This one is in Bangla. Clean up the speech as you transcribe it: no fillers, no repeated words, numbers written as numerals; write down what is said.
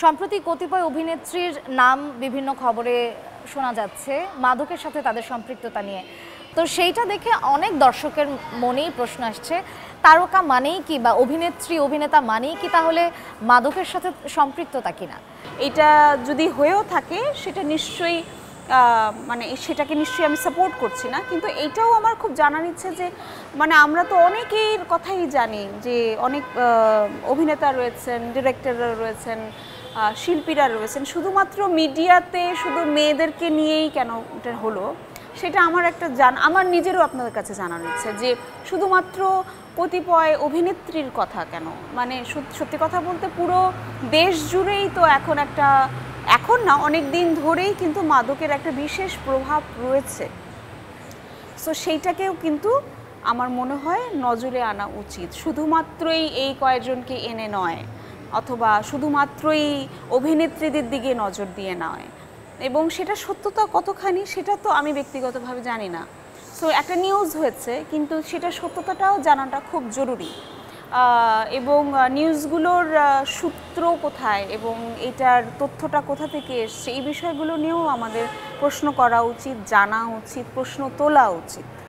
সম্প্রতি কতিপয় অভিনেত্রীর নাম বিভিন্ন খবরে শোনা যাচ্ছে মাদকের সাথে তাদের সম্পৃক্ততা নিয়ে। তো সেইটা দেখে অনেক দর্শকের মনেই প্রশ্ন আসছে, তারকা মানেই কি বা অভিনেত্রী অভিনেতা মানেই কি তাহলে মাদকের সাথে সম্পৃক্ততা কিনা? এটা যদি হয়েও থাকে সেটা নিশ্চয়ই মানে সেটাকে নিশ্চয়ই আমি সাপোর্ট করছি না, কিন্তু এইটাও আমার খুব জানার ইচ্ছে যে মানে আমরা তো অনেকের কথাই জানি যে অনেক অভিনেতা রয়েছেন, ডিরেক্টররা রয়েছেন, শিল্পীরা রয়েছেন, শুধুমাত্র মিডিয়াতে শুধু মেয়েদেরকে নিয়েই কেন এটা হলো সেটা আমার আমার নিজেরও আপনাদের কাছে জানার ইচ্ছে যে শুধুমাত্র কতিপয় অভিনেত্রীর কথা কেন, মানে সত্যি কথা বলতে পুরো দেশ জুড়েই তো এখন না অনেক দিন ধরেই কিন্তু মাদকের একটা বিশেষ প্রভাব রয়েছে। সো সেইটাকেও কিন্তু আমার মনে হয় নজরে আনা উচিত, শুধুমাত্রই এই কয়েকজনকে এনে নয়, অথবা শুধুমাত্রই অভিনেত্রীদের দিকে নজর দিয়ে নয়। এবং সেটা সত্যতা কতখানি সেটা তো আমি ব্যক্তিগতভাবে জানি না। সো একটা নিউজ হয়েছে, কিন্তু সেটা সত্যতাটাও জানাটা খুব জরুরি। এবং নিউজগুলোর সূত্র কোথায় এবং এটার তথ্যটা কোথা থেকে এসছে এই বিষয়গুলো নিয়েও আমাদের প্রশ্ন করা উচিত, জানা উচিত, প্রশ্ন তোলা উচিত।